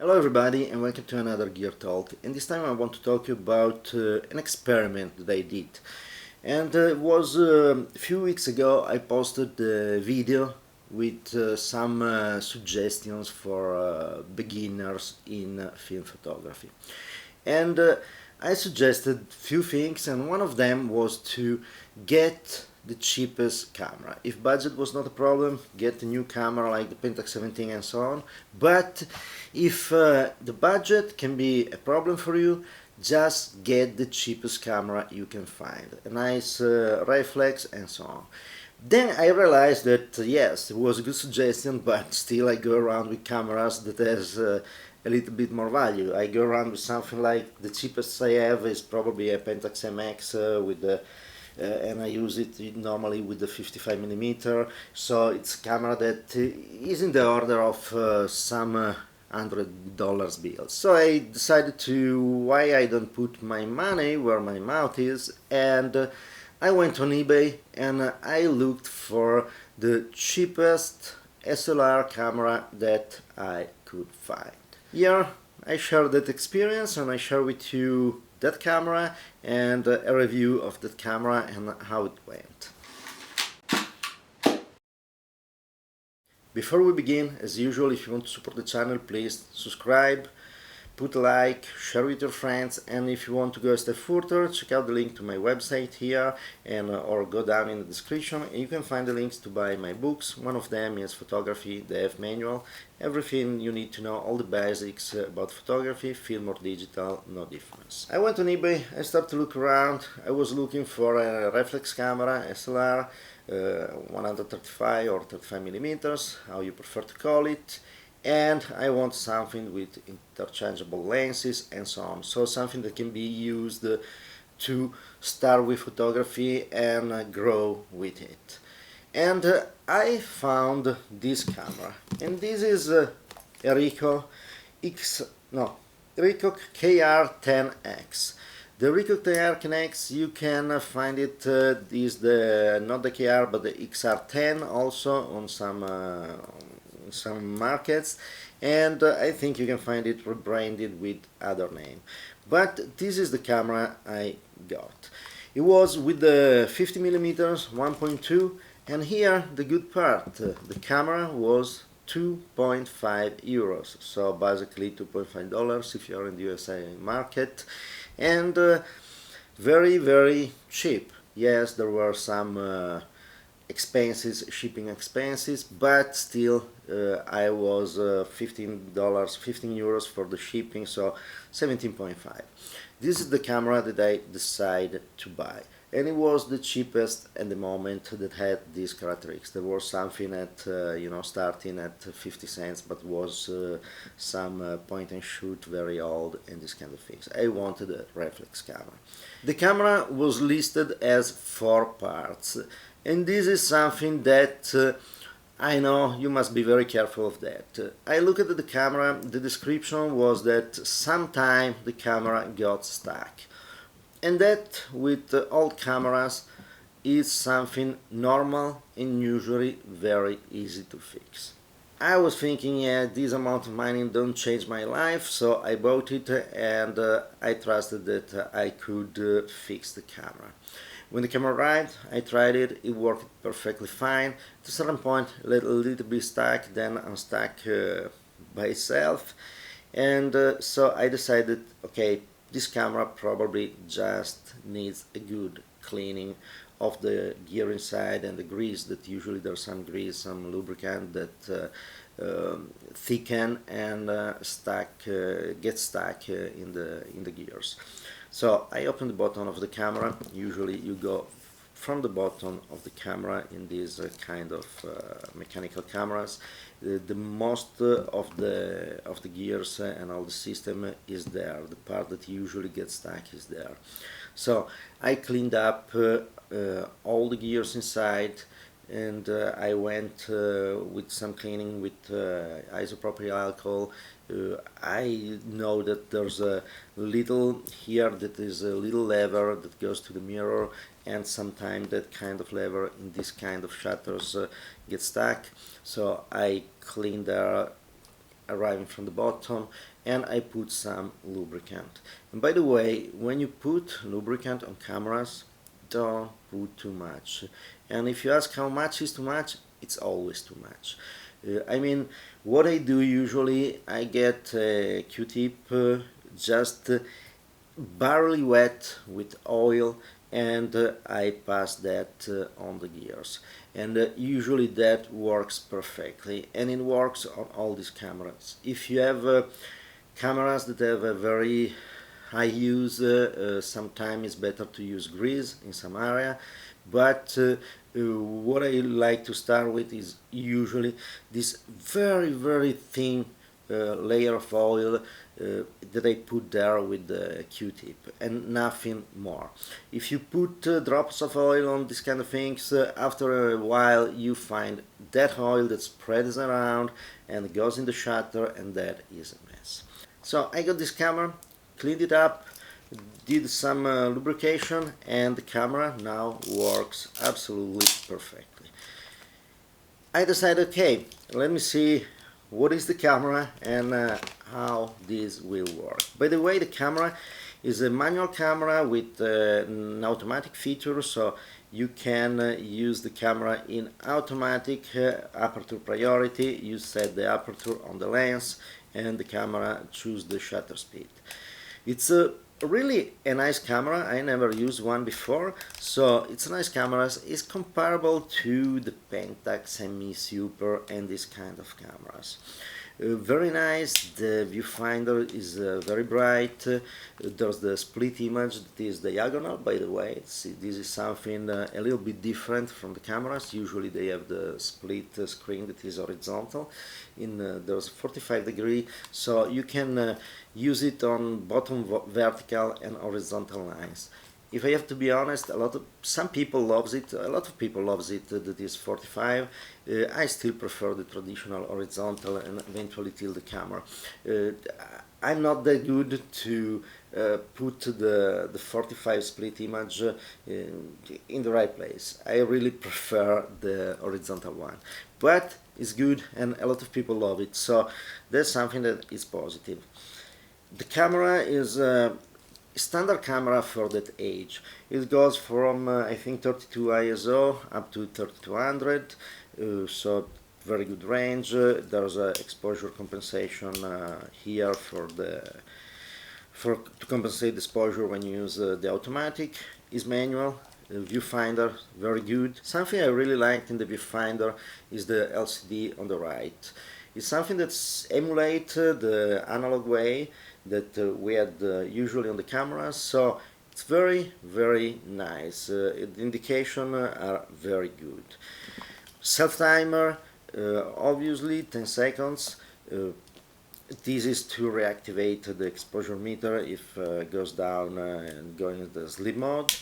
Hello everybody and welcome to another Gear Talk, and this time I want to talk about an experiment that I did. And it was a few weeks ago I posted the video with some suggestions for beginners in film photography. And I suggested few things, and one of them was to get the cheapest camera. If budget was not a problem, get a new camera like the Pentax 17 and so on. But if the budget can be a problem for you, just get the cheapest camera you can find. A nice reflex and so on. Then I realized that yes, it was a good suggestion, but still I go around with cameras that has a little bit more value. I go around with something like the cheapest I have is probably a Pentax MX with the and I use it normally with the 55mm, so it's a camera that is in the order of some $100 bills. So I decided to why I don't put my money where my mouth is, and I went on eBay and I looked for the cheapest SLR camera that I could find. Here I share that experience and I share with you that camera and a review of that camera and how it went. Before we begin, as usual, if you want to support the channel, please subscribe, put a like, share with your friends, and if you want to go a step further, check out the link to my website here and or go down in the description and you can find the links to buy my books. One of them is Photography, the F manual, everything you need to know, all the basics about photography, film or digital, no difference. I went on eBay, I started to look around. I was looking for a reflex camera, SLR, 135 or 35mm, how you prefer to call it, and I want something with interchangeable lenses and so on, so something that can be used to start with photography and grow with it. And I found this camera, and this is a Ricoh KR-10x. The Ricoh KR-10x, you can find it, is not the KR but the XR10 also on some markets, and I think you can find it rebranded with other name. But this is the camera I got. It was with the 50mm 1.2, and here the good part, the camera was 2.5 euros, so basically $2.5 if you're in the USA market, and very cheap. Yes, there were some expenses, shipping expenses, but still I was $15 €15 for the shipping, so 17.5. This is the camera that I decided to buy, and it was the cheapest at the moment that had these characteristics. There was something at starting at 50 cents, but was some point and shoot, very old, and these kind of things. I wanted a reflex camera. The camera was listed as 4 parts, and this is something that I know you must be very careful of that. I looked at the camera, the description was that sometime the camera got stuck. And that with old cameras is something normal and usually very easy to fix. I was thinking, yeah, this amount of money don't change my life, so I bought it and I trusted that I could fix the camera. When the camera arrived, I tried it, it worked perfectly fine. At a certain point, a little bit stuck, then unstuck by itself. And so I decided, okay, this camera probably just needs a good cleaning of the gear inside and the grease, that usually there's some grease, some lubricant that thicken and get stuck in the gears. So I opened the bottom of the camera. Usually you go from the bottom of the camera in these kind of mechanical cameras. The most of the gears and all the system is there. The part that usually gets stuck is there. So I cleaned up all the gears inside, and I went with some cleaning with isopropyl alcohol. I know that there's a little here that is a little lever that goes to the mirror, and sometimes that kind of lever in this kind of shutters gets stuck. So I cleaned arriving from the bottom, and I put some lubricant. And by the way, when you put lubricant on cameras, don't put too much. And if you ask how much is too much, it's always too much. I mean, what I do usually, I get a Q-tip just barely wet with oil, and I pass that on the gears, and usually that works perfectly, and it works on all these cameras. If you have cameras that have a very high use, sometimes it's better to use grease in some area, but what I like to start with is usually this very thin layer of oil that I put there with the Q-tip, and nothing more. If you put drops of oil on these kind of things, after a while you find that oil that spreads around and goes in the shutter, and that is a mess. So I got this camera, cleaned it up, did some lubrication, and the camera now works absolutely perfectly. I decided, okay, let me see what is the camera and how this will work. By the way, the camera is a manual camera with an automatic feature, so you can use the camera in automatic aperture priority. You set the aperture on the lens, and the camera choose the shutter speed. It's really a nice camera. I never used one before, so it's a nice camera. It's comparable to the Pentax ME Super and this kind of cameras. Very nice. The viewfinder is very bright. There's the split image that is diagonal, by the way. See, this is something a little bit different from the cameras. Usually they have the split screen that is horizontal. There's 45 degree, so you can use it on bottom vertical and horizontal lines. If I have to be honest, some people loves it. A lot of people loves it that is 45. I still prefer the traditional horizontal and eventually tilt the camera. I'm not that good to put the 45 split image in the right place. I really prefer the horizontal one, but it's good and a lot of people love it, so that's something that is positive. The camera is standard camera for that age. It goes from I think 32 ISO up to 3200, so very good range. There's a exposure compensation here to compensate the exposure when you use the automatic. Is manual. Viewfinder, very good. Something I really liked in the viewfinder is the LCD on the right. It's something that emulates the analog way that we had usually on the cameras, so it's very nice. The indication are very good. Self timer, obviously 10 seconds. This is to reactivate the exposure meter if it goes down and going into the sleep mode.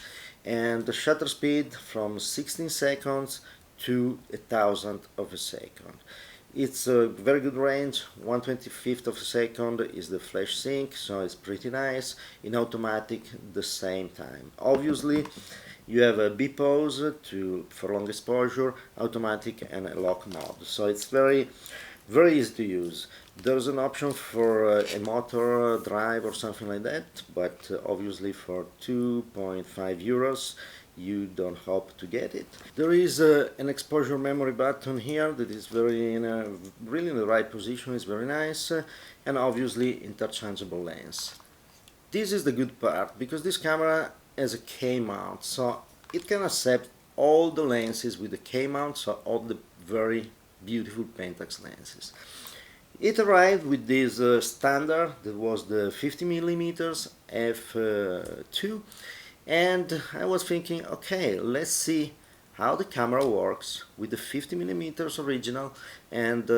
And the shutter speed from 16 seconds to 1,000th of a second. It's a very good range. 1/25th of a second is the flash sync, so it's pretty nice. In automatic, the same time. Obviously, you have a B pose for long exposure, automatic, and a lock mode. So it's very easy to use. There's an option for a motor drive or something like that, but obviously for 2.5 euros you don't hope to get it. There is an exposure memory button here that is really in the right position. It's very nice, and obviously interchangeable lens. This is the good part, because this camera has a K mount, so it can accept all the lenses with the K mount, so all the very beautiful Pentax lenses. It arrived with this standard that was the 50mm f2, and I was thinking, okay, let's see how the camera works with the 50mm original, and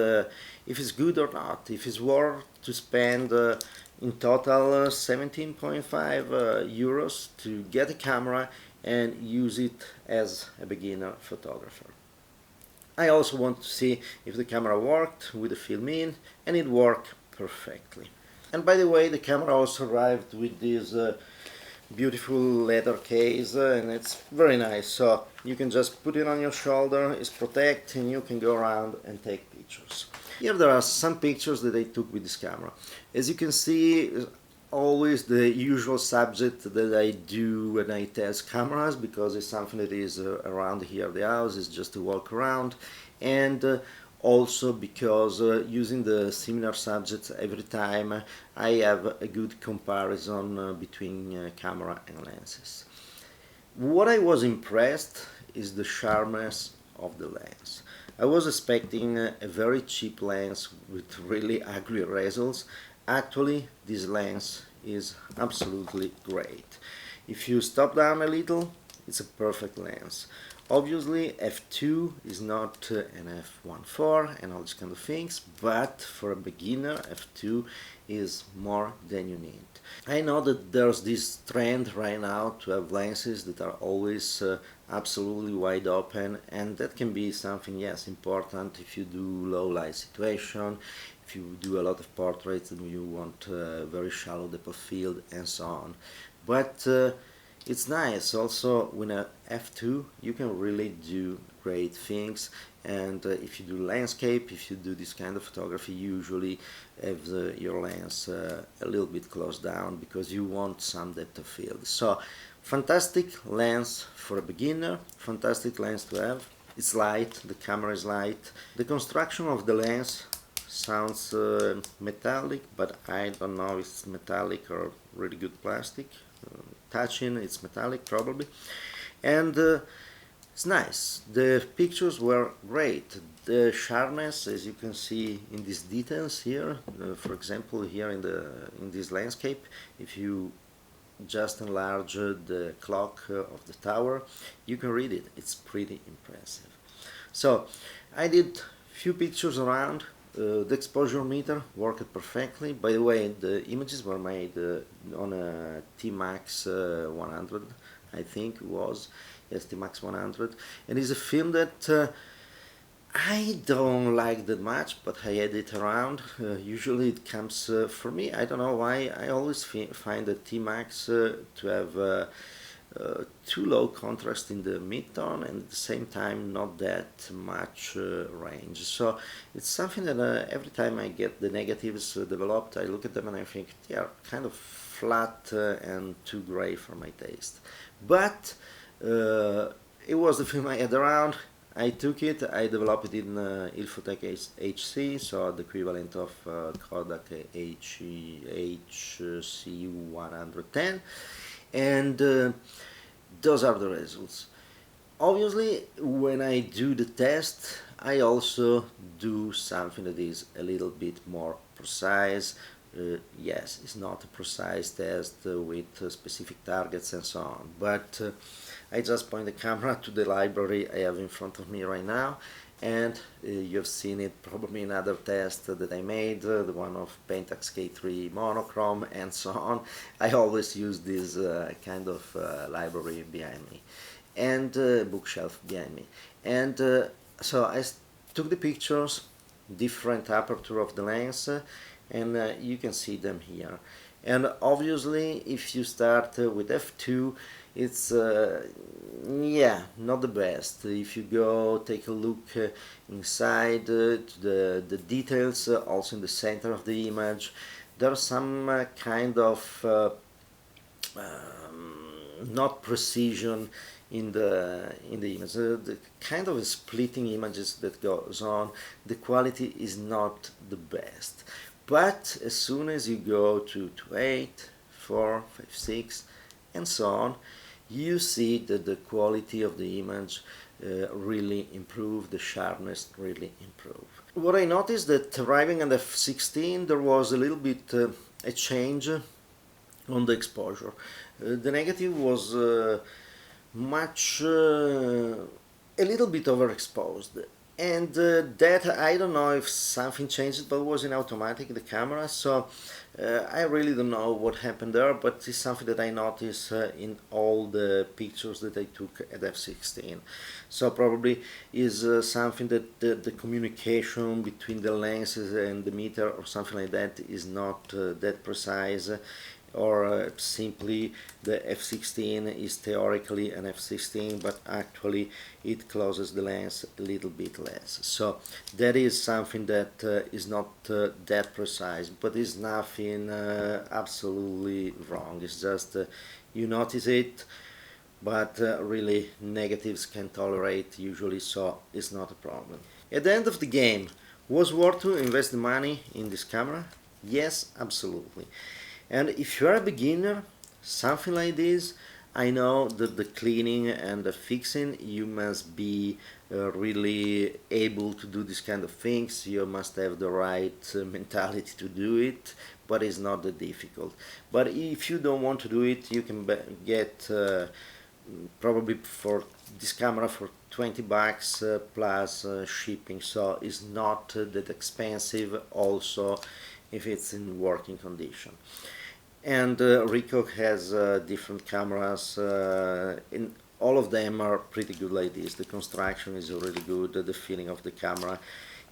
if it's good or not, if it's worth to spend in total 17.5 euros to get a camera and use it as a beginner photographer. I also want to see if the camera worked with the film in, and it worked perfectly. And by the way, the camera also arrived with this beautiful leather case, and it's very nice, so you can just put it on your shoulder, it's protected, and you can go around and take pictures. Here there are some pictures that I took with this camera. As you can see, always the usual subject that I do when I test cameras, because it's something that is around here at the house, is just to walk around, and also because using the similar subjects every time I have a good comparison between camera and lenses. What I was impressed is the sharpness of the lens. I was expecting a very cheap lens with really ugly results. Actually, this lens is absolutely great. If you stop down a little, it's a perfect lens. Obviously, f2 is not an f1.4 and all these kind of things, but for a beginner, f2 is more than you need. I know that there's this trend right now to have lenses that are always absolutely wide open, and that can be something, yes, important if you do low light situation, if you do a lot of portraits and you want very shallow depth of field and so on. But it's nice also when at f2 you can really do great things, and if you do landscape, if you do this kind of photography, you usually have your lens a little bit closed down because you want some depth of field. So fantastic lens for a beginner, fantastic lens to have. It's light, the camera is light. The construction of the lens sounds metallic, but I don't know if it's metallic or really good plastic. Touching, it's metallic probably, and it's nice. The pictures were great. The sharpness, as you can see in these details here, for example here in this landscape, if you just enlarge the clock of the tower, you can read it. It's pretty impressive. So I did few pictures around. The exposure meter worked perfectly. By the way, the images were made on a T-Max 100, I think it was. Yes, T-Max 100. And it's a film that I don't like that much, but I had it around. Usually it comes, for me, I don't know why, I always find the T-Max to have too low contrast in the mid-tone and at the same time not that much range. So it's something that every time I get the negatives developed, I look at them and I think they are kind of flat and too gray for my taste. But it was the film I had around. I took it, I developed it in Ilfotec HC, so the equivalent of Kodak HC110, and those are the results. Obviously, when I do the test, I also do something that is a little bit more precise. Yes, it's not a precise test with specific targets and so on, but I just point the camera to the library I have in front of me right now, and you've seen it probably in other tests that I made, the one of Pentax K3 monochrome and so on. I always use this kind of library behind me, and bookshelf behind me. And so I took the pictures, different aperture of the lens, and you can see them here. And obviously if you start with f2, it's yeah, not the best. If you go take a look inside to the details, also in the center of the image, there's some kind of not precision in the image. The kind of splitting images that goes on, the quality is not the best. But as soon as you go to 8, 4, 5, 6 and so on, you see that the quality of the image really improve, the sharpness really improve. What I noticed that arriving at f16 there was a little bit a change on the exposure. The negative was much a little bit overexposed, and that I don't know if something changed, but it was in automatic, the camera, so I really don't know what happened there, but it's something that I noticed in all the pictures that I took at f16. So probably is something that the communication between the lenses and the meter or something like that is not that precise, or simply the f16 is theoretically an f16, but actually it closes the lens a little bit less. So that is something that is not that precise, but is nothing absolutely wrong. It's just you notice it, but really negatives can tolerate usually, so it's not a problem. At the end of the game, was worth to invest the money in this camera? Yes, absolutely. And if you are a beginner, something like this, I know that the cleaning and the fixing, you must be really able to do this kind of things. You must have the right mentality to do it, but it's not that difficult. But if you don't want to do it, you can get probably for this camera for 20 bucks plus shipping, so it's not that expensive also if it's in working condition. And Ricoh has different cameras, in all of them are pretty good like this. The construction is really good, the feeling of the camera,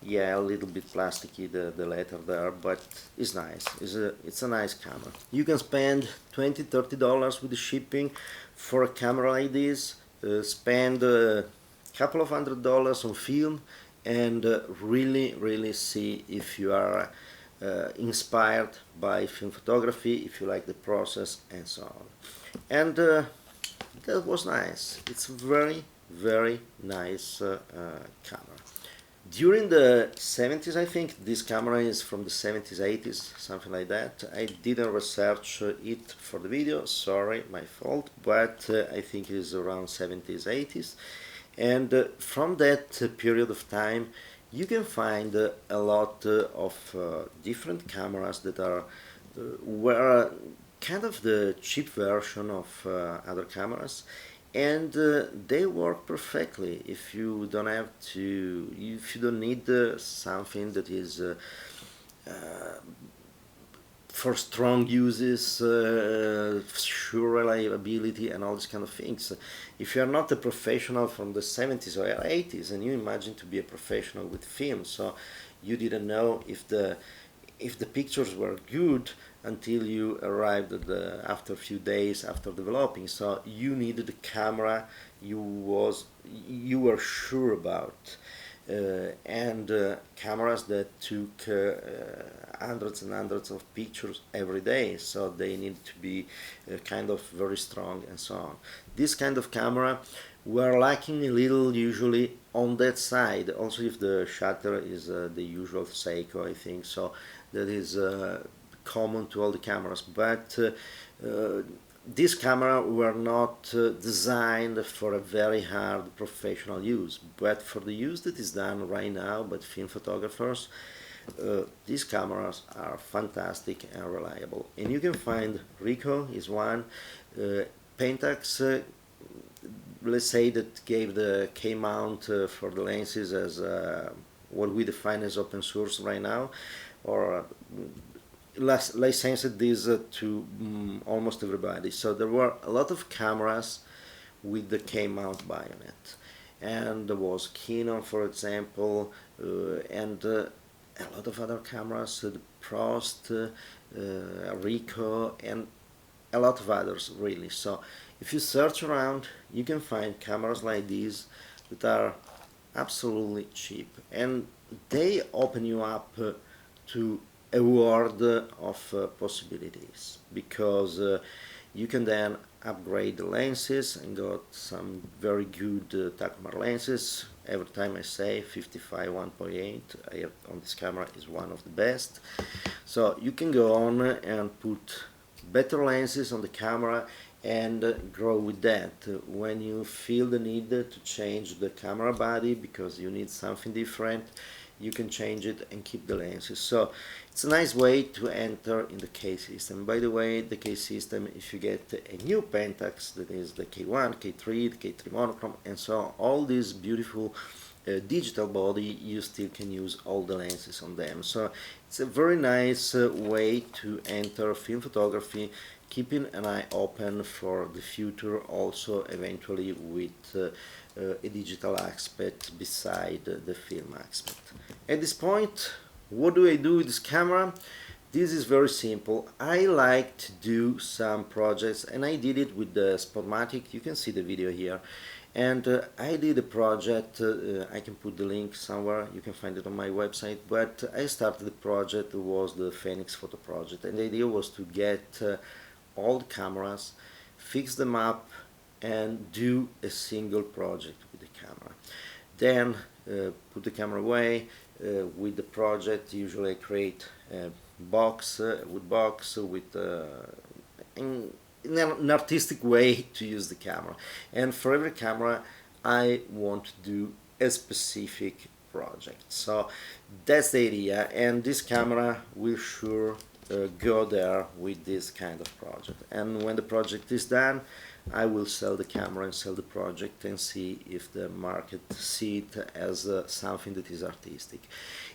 yeah, a little bit plasticky, the leather there, but it's nice. It's a nice camera. You can spend $20–30 with the shipping for a camera like this, spend a couple of $100s on film, and really see if you are inspired by film photography, if you like the process, and so on. And that was nice. It's very nice camera. During the 70s, I think, this camera is from the 70s, 80s, something like that. I didn't research it for the video, sorry, my fault, but I think it is around 70s, 80s. And from that period of time, you can find a lot of different cameras that are were kind of the cheap version of other cameras, and they work perfectly if you don't have to, if you don't need something that is for strong uses, sure reliability and all this kind of things. If you're not a professional from the 70s or 80s and you imagine to be a professional with film, so you didn't know if the pictures were good until you arrived at after a few days after developing. So you needed a camera you were sure about, and cameras that took hundreds and hundreds of pictures every day, so they need to be kind of very strong and so on. This kind of camera we're lacking a little usually on that side, also if the shutter is the usual Seiko, I think, so that is common to all the cameras, but this camera were not designed for a very hard professional use, but for the use that is done right now by film photographers, these cameras are fantastic and reliable. And you can find Ricoh is one, Pentax, let's say, that gave the K-mount for the lenses as what we define as open source right now, or licensed this to almost everybody. So there were a lot of cameras with the K-mount bayonet, and there was Canon, for example, and a lot of other cameras, the Prost, Ricoh, and a lot of others, really. So if you search around, you can find cameras like these that are absolutely cheap, and they open you up to a world of possibilities, because you can then upgrade the lenses and got some very good Takumar lenses. Every time I say 55 1.8 I have on this camera is one of the best. So you can go on and put better lenses on the camera and grow with that. When you feel the need to change the camera body because you need something different, you can change it and keep the lenses. So it's a nice way to enter in the K system. By the way, the K system, if you get a new Pentax, that is the K1, K3, the K3 monochrome, and so on, all this beautiful digital body, you still can use all the lenses on them. So it's a very nice way to enter film photography, keeping an eye open for the future, also eventually with a digital aspect beside the film aspect. At this point, what do I do with this camera? This is very simple. I like to do some projects, and I did it with the Spotmatic. You can see the video here. And I did a project, I can put the link somewhere, you can find it on my website, but I started the project, it was the Phoenix photo project, and the idea was to get all the cameras, fix them up, and do a single project with the camera. Then put the camera away. With the project, usually I create a box, wood box with in an artistic way to use the camera. And for every camera, I want to do a specific project. So that's the idea, and this camera will sure go there with this kind of project. And when the project is done, I will sell the camera and sell the project and see if the market see it as something that is artistic.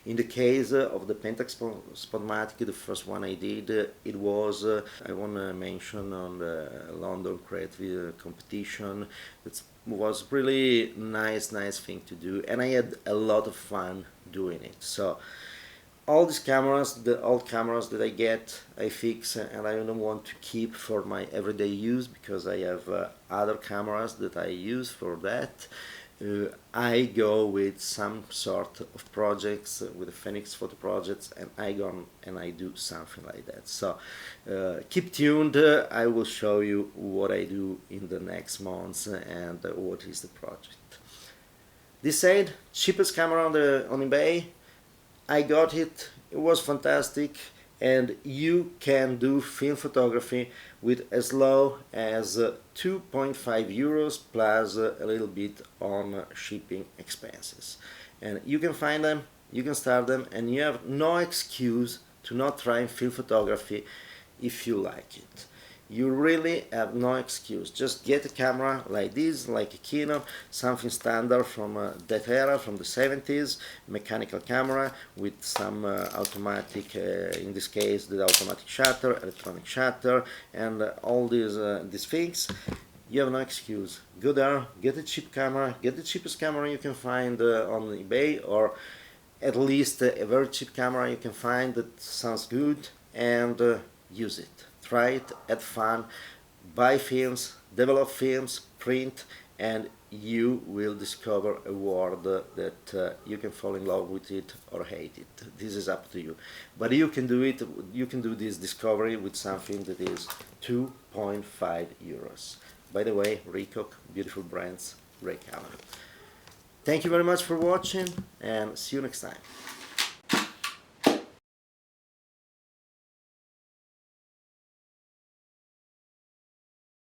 In the case of the Pentax Spotmatic, the first one I did, it was, I want to mention on the London Creative Competition. It was really nice thing to do, and I had a lot of fun doing it. So all these cameras, the old cameras that I get, I fix, and I don't want to keep for my everyday use because I have other cameras that I use for that. I go with some sort of projects, with the Phoenix photo projects, and I go and I do something like that. So keep tuned, I will show you what I do in the next months and what is the project. This said, cheapest camera on eBay. I got it, it was fantastic, and you can do film photography with as low as 2.5 euros plus a little bit on shipping expenses. And you can find them, you can start them, and you have no excuse to not try film photography if you like it. You really have no excuse. Just get a camera like this, like a Canon, something standard from that era, from the 70s, mechanical camera with some automatic, in this case the automatic shutter, electronic shutter, and all these things. You have no excuse. Go there, get a cheap camera, get the cheapest camera you can find on eBay, or at least a very cheap camera you can find that sounds good, and use it. Try it, have fun, buy films, develop films, print, and you will discover a world that you can fall in love with it or hate it. This is up to you. But you can do it, you can do this discovery with something that is 2.5 euros. By the way, Ricoh, beautiful brands, great camera. Thank you very much for watching, and see you next time.